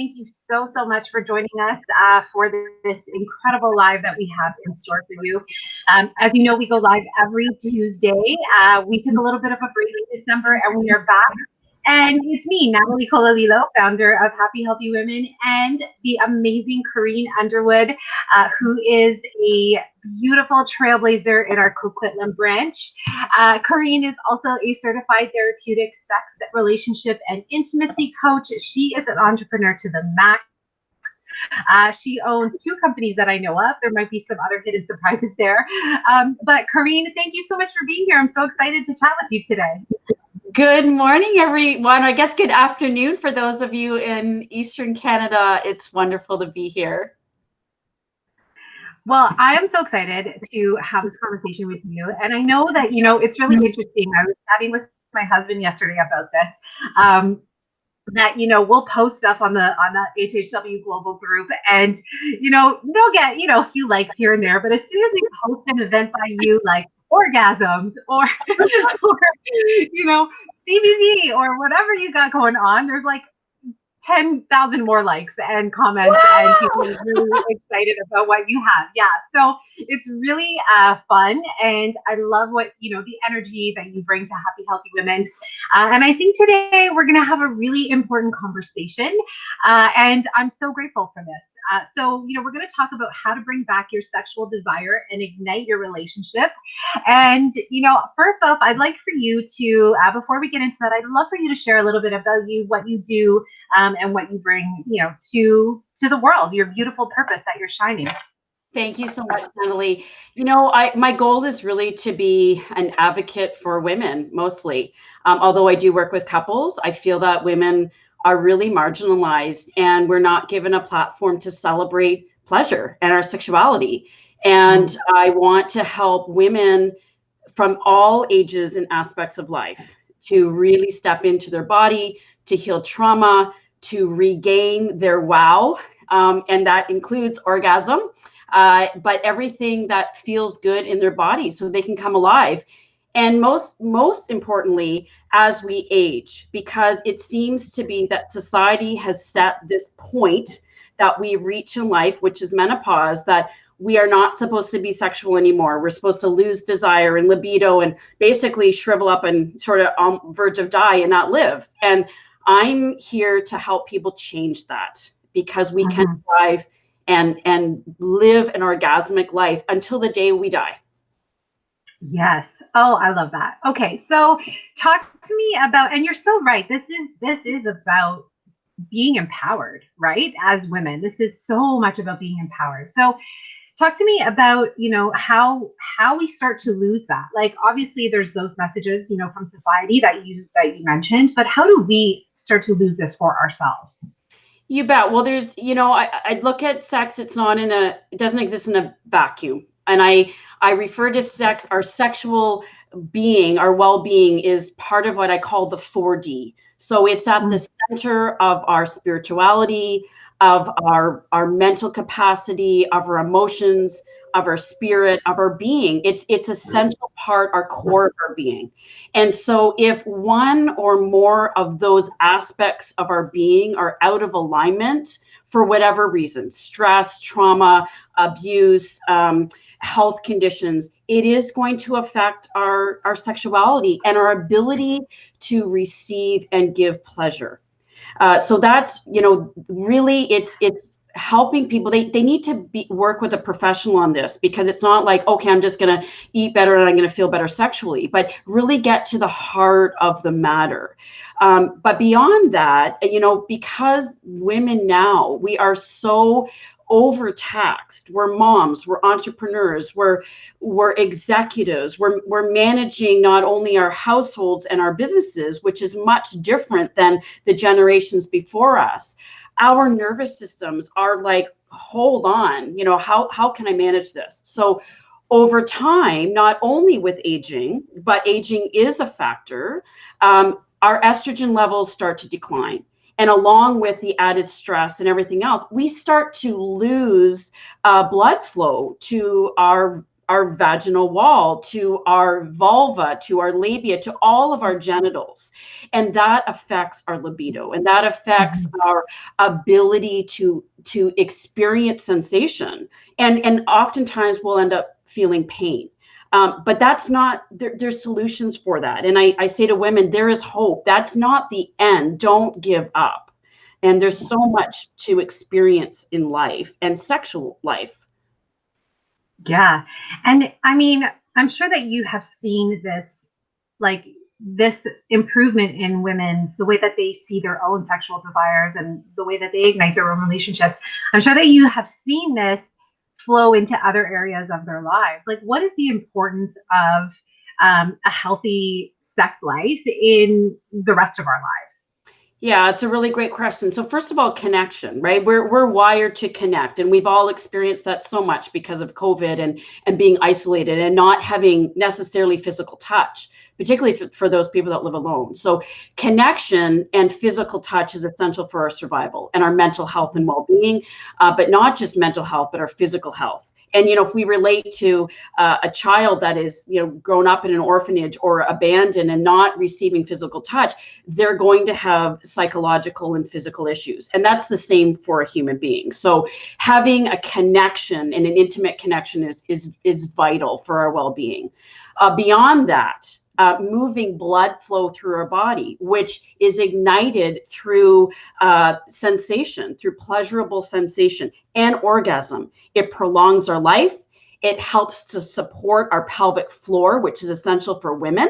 Thank you so much for joining us for this incredible live that we have in store for you. As you know, we go live every Tuesday. We took a little bit of a break in December and we are back. And it's me, Natalie Colalilo, founder of Happy Healthy Women, and the amazing Corinne Underwood, who is a beautiful trailblazer in our Coquitlam branch. Corinne is also a certified therapeutic sex, relationship, and intimacy coach. She is an entrepreneur to the max. She owns 2 companies that I know of. There might be some other hidden surprises there. But Corinne, thank you so much for being here. I'm so excited to chat with you today. Good morning, everyone. I guess good afternoon for those of you in Eastern Canada. It's wonderful to be here. Well, I am so excited to have this conversation with you. And I know that, it's really interesting. I was chatting with my husband yesterday about this. That we'll post stuff on that HHW global group, and they'll get a few likes here and there, but as soon as we post an event by you, like orgasms or CBD or whatever you got going on, there's like 10,000 more likes and comments. Wow. And people are really excited about what you have. Yeah, so it's really fun, and I love what the energy that you bring to Happy Healthy Women. And I think today we're going to have a really important conversation, and I'm so grateful for this. So we're going to talk about how to bring back your sexual desire and ignite your relationship. And first off, I'd like for you to, before we get into that, I'd love for you to share a little bit about you, what you do, and what you bring, to the world, your beautiful purpose that you're shining. Thank you so much, Natalie. My goal is really to be an advocate for women, mostly. Although I do work with couples, I feel that women are really marginalized and we're not given a platform to celebrate pleasure and our sexuality. And I want to help women from all ages and aspects of life to really step into their body, to heal trauma, to regain their wow. And that includes orgasm, but everything that feels good in their body so they can come alive. And most importantly, as we age, because it seems to be that society has set this point that we reach in life, which is menopause, that we are not supposed to be sexual anymore. We're supposed to lose desire and libido and basically shrivel up and sort of on verge of die and not live. And I'm here to help people change that, because we can thrive and live an orgasmic life until the day we die. Yes. Oh, I love that. Okay. So talk to me about, and you're so right. This is about being empowered, right? As women, this is so much about being empowered. So talk to me about, how we start to lose that. Like, obviously there's those messages, from society that you mentioned, but how do we start to lose this for ourselves? You bet. Well, there's, I look at sex, it doesn't exist in a vacuum. And I refer to sex, our sexual being, our well-being is part of what I call the 4D. So it's at the center of our spirituality, of our mental capacity, of our emotions, of our spirit, of our being. It's a central part, our core of our being. And so if one or more of those aspects of our being are out of alignment for whatever reason, stress, trauma, abuse, health conditions, it is going to affect our sexuality and our ability to receive and give pleasure. So that's, really it's helping people. They need to work with a professional on this, because it's not like, okay, I'm just going to eat better and I'm going to feel better sexually, but really get to the heart of the matter. But beyond that, because women now, we are so overtaxed. We're moms, we're entrepreneurs, we're executives, we're managing not only our households and our businesses, which is much different than the generations before us. Our nervous systems are like, hold on, how can I manage this? So over time, not only with aging, but aging is a factor, our estrogen levels start to decline. And along with the added stress and everything else, we start to lose blood flow to our our vaginal wall, to our vulva, to our labia, to all of our genitals. And that affects our libido, and that affects our ability to experience sensation. And oftentimes we'll end up feeling pain. But that's not, there's solutions for that. And I say to women, there is hope. That's not the end. Don't give up. And there's so much to experience in life and sexual life. Yeah. And I mean, I'm sure that you have seen this, like this improvement in women's, the way that they see their own sexual desires and the way that they ignite their own relationships. I'm sure that you have seen this flow into other areas of their lives. Like, what is the importance of a healthy sex life in the rest of our lives? Yeah, it's a really great question. So first of all, connection, right? We're wired to connect, and we've all experienced that so much because of COVID and being isolated and not having necessarily physical touch, particularly for those people that live alone. So connection and physical touch is essential for our survival and our mental health and well-being, but not just mental health, but our physical health. And, if we relate to a child that is, grown up in an orphanage or abandoned and not receiving physical touch, they're going to have psychological and physical issues. And that's the same for a human being. So having a connection and an intimate connection is vital for our well-being. Beyond that, moving blood flow through our body, which is ignited through sensation, through pleasurable sensation and orgasm. It prolongs our life. It helps to support our pelvic floor, which is essential for women.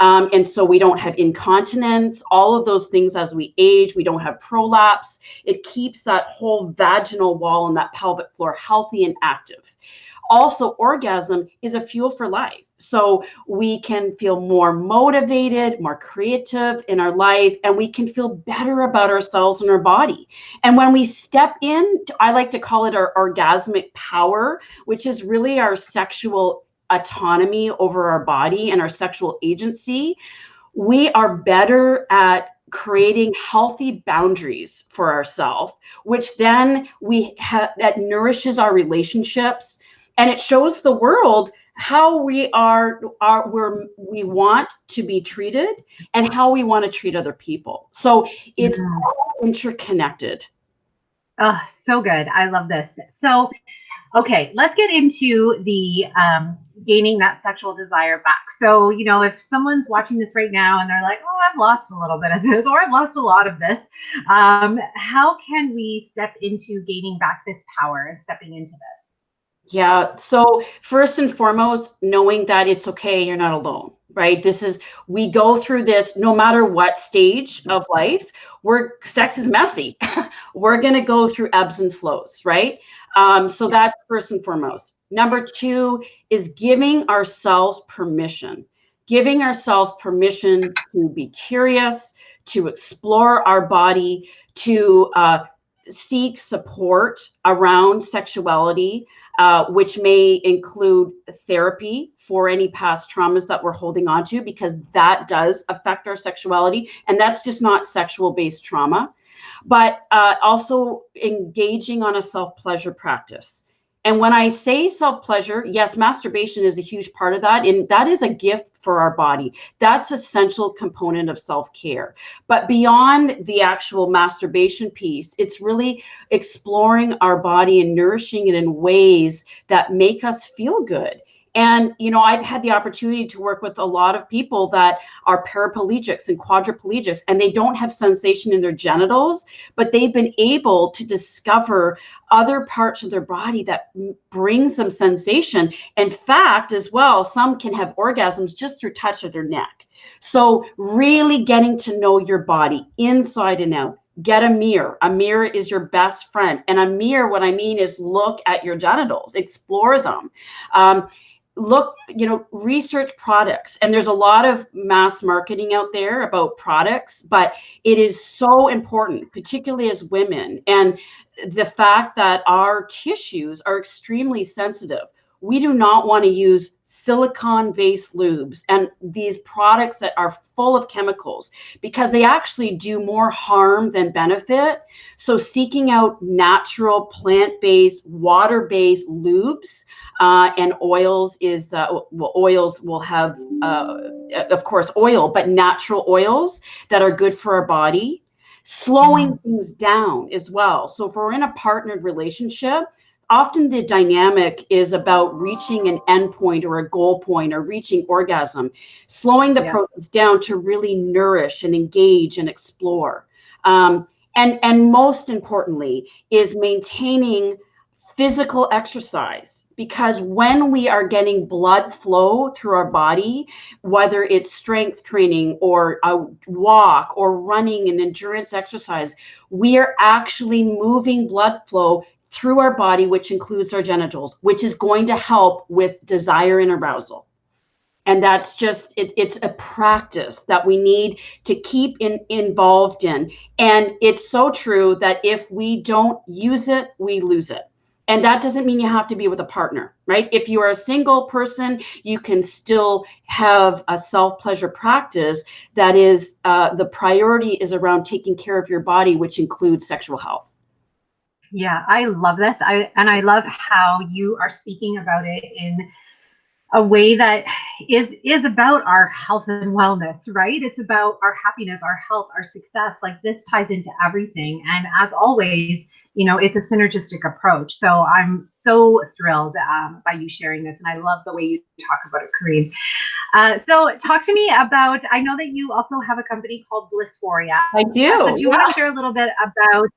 And so we don't have incontinence, all of those things as we age. We don't have prolapse. It keeps that whole vaginal wall and that pelvic floor healthy and active. Also, orgasm is a fuel for life. So we can feel more motivated, more creative in our life, and we can feel better about ourselves and our body. And when we step in, I like to call it our orgasmic power, which is really our sexual autonomy over our body and our sexual agency. We are better at creating healthy boundaries for ourselves, which then that nourishes our relationships. And it shows the world how we we want to be treated and how we want to treat other people. So it's all interconnected. Oh, so good. I love this. So, okay, let's get into the gaining that sexual desire back. So, if someone's watching this right now and they're like, oh, I've lost a little bit of this, or I've lost a lot of this, how can we step into gaining back this power and stepping into this? Yeah. So first and foremost, knowing that it's okay, you're not alone, right? We go through this no matter what stage of life. Sex is messy. We're going to go through ebbs and flows, right? So that's first and foremost. Number two is giving ourselves permission to be curious, to explore our body, to seek support around sexuality, which may include therapy for any past traumas that we're holding on to, because that does affect our sexuality. And that's just not sexual-based trauma, but also engaging on a self-pleasure practice. And when I say self-pleasure, yes, masturbation is a huge part of that. And that is a gift for our body. That's an essential component of self-care. But beyond the actual masturbation piece, it's really exploring our body and nourishing it in ways that make us feel good. And, I've had the opportunity to work with a lot of people that are paraplegics and quadriplegics, and they don't have sensation in their genitals, but they've been able to discover other parts of their body that brings them sensation. In fact, as well, some can have orgasms just through touch of their neck. So really getting to know your body inside and out. Get a mirror. A mirror is your best friend. And a mirror, what I mean is look at your genitals, explore them. Research products. And there's a lot of mass marketing out there about products, but it is so important, particularly as women. And the fact that our tissues are extremely sensitive. we do not want to use silicone-based lubes and these products that are full of chemicals, because they actually do more harm than benefit. So seeking out natural, plant-based, water-based lubes and oils is, well, oils will have, of course, oil, but natural oils that are good for our body. Slowing things down as well. So if we're in a partnered relationship, often the dynamic is about reaching an endpoint or a goal point or reaching orgasm, slowing the process down to really nourish and engage and explore. And most importantly is maintaining physical exercise, because when we are getting blood flow through our body, whether it's strength training or a walk or running and endurance exercise, we are actually moving blood flow through our body, which includes our genitals, which is going to help with desire and arousal. And that's just, it's a practice that we need to keep involved in. And it's so true that if we don't use it, we lose it. And that doesn't mean you have to be with a partner, right? If you are a single person, you can still have a self-pleasure practice that is, the priority is around taking care of your body, which includes sexual health. Yeah, I love this. I love how you are speaking about it in a way that is about our health and wellness, right? It's about our happiness, our health, our success. Like, this ties into everything. And as always, it's a synergistic approach. So I'm so thrilled by you sharing this. And I love the way you talk about it, Corinne. So talk to me about, I know that you also have a company called Blissphoria. I do. So do you want to share a little bit about,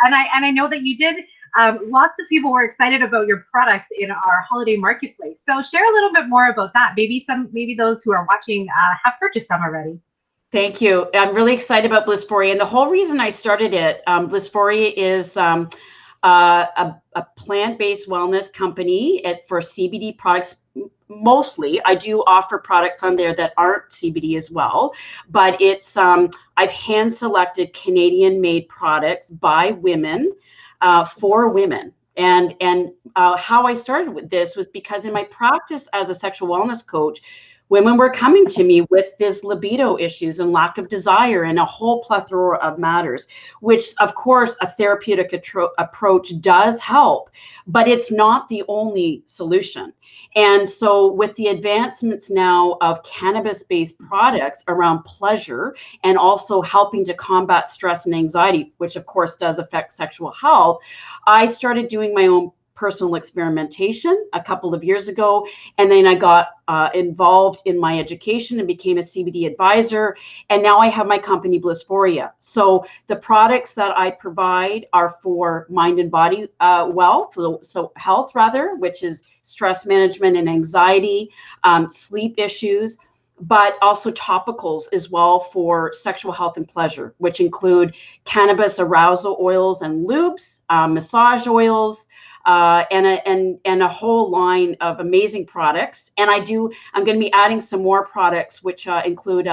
and I know that you did, lots of people were excited about your products in our holiday marketplace. So share a little bit more about that. Maybe those who are watching have purchased them already. Thank you. I'm really excited about Blissphoria. And the whole reason I started it, Blissphoria is a plant-based wellness company for CBD products. Mostly, I do offer products on there that aren't CBD as well, but it's I've hand selected Canadian-made products by women for women. And how I started with this was because in my practice as a sexual wellness coach, women were coming to me with this libido issues and lack of desire and a whole plethora of matters, which of course a therapeutic approach does help, but it's not the only solution. And so with the advancements now of cannabis-based products around pleasure and also helping to combat stress and anxiety, which of course does affect sexual health, I started doing my own personal experimentation a couple of years ago. And then I got involved in my education and became a CBD advisor. And now I have my company, Blissphoria. So the products that I provide are for mind and body wealth, so health rather, which is stress management and anxiety, sleep issues, but also topicals as well for sexual health and pleasure, which include cannabis arousal oils and lubes, massage oils, and a whole line of amazing products. And I'm going to be adding some more products, which include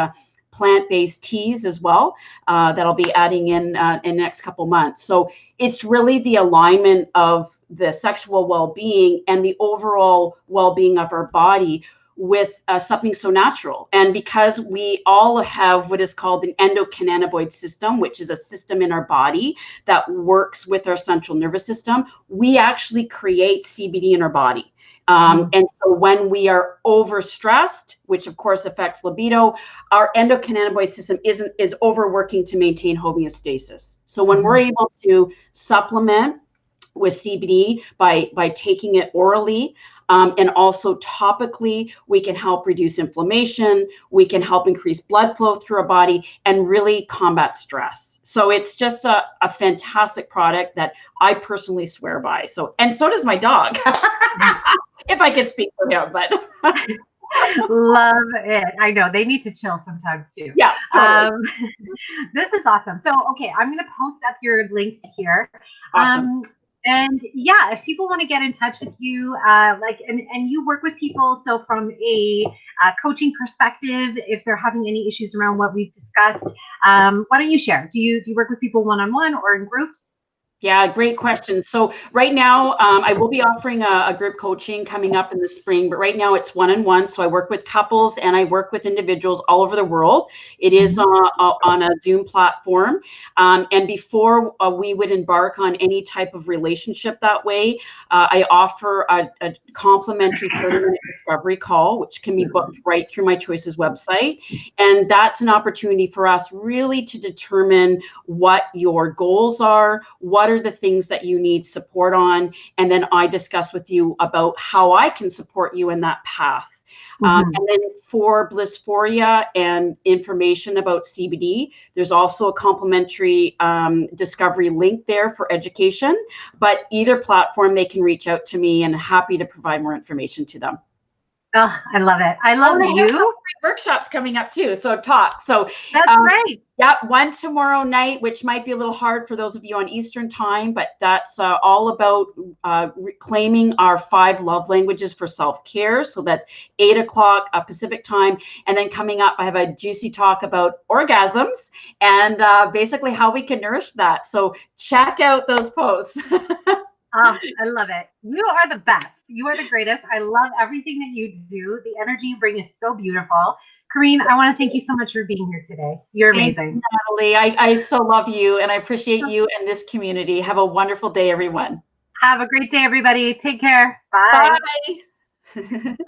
plant-based teas as well, that I'll be adding in the next couple months. So it's really the alignment of the sexual well-being and the overall well-being of our body with something so natural. And because we all have what is called an endocannabinoid system, which is a system in our body that works with our central nervous system, we actually create CBD in our body. And so when we are overstressed, which of course affects libido, our endocannabinoid system is overworking to maintain homeostasis. So when we're able to supplement with CBD by taking it orally, and also topically, we can help reduce inflammation, we can help increase blood flow through our body and really combat stress. So it's just a fantastic product that I personally swear by. So, and so does my dog, if I could speak for him, but. Love it. I know they need to chill sometimes too. Yeah, totally. This is awesome. So, okay, I'm going to post up your links here. Awesome. And yeah, if people want to get in touch with you, and you work with people, so from a coaching perspective, if they're having any issues around what we've discussed, why don't you share? Do you work with people one-on-one or in groups? Yeah, great question. So right now, I will be offering a group coaching coming up in the spring, but right now it's one-on-one. So I work with couples and I work with individuals all over the world. It is on a Zoom platform. And before we would embark on any type of relationship that way, I offer a complimentary 30-minute discovery call, which can be booked right through My Choices website. And that's an opportunity for us really to determine what your goals are, what are the things that you need support on, and then I discuss with you about how I can support you in that path. And then for Blissphoria and information about CBD, there's also a complimentary discovery link there for education. But either platform, they can reach out to me and happy to provide more information to them. Oh, I love it. I love you. Workshops coming up too. So talk. So that's right. Yeah, one tomorrow night, which might be a little hard for those of you on Eastern time, but that's all about reclaiming our 5 love languages for self-care. So that's 8 o'clock Pacific time. And then coming up, I have a juicy talk about orgasms and basically how we can nourish that. So check out those posts. Oh, I love it. You are the best. You are the greatest. I love everything that you do. The energy you bring is so beautiful. Corinne, I want to thank you so much for being here today. You're amazing. Natalie, I so love you and I appreciate you and this community. Have a wonderful day, everyone. Have a great day, everybody. Take care. Bye. Bye.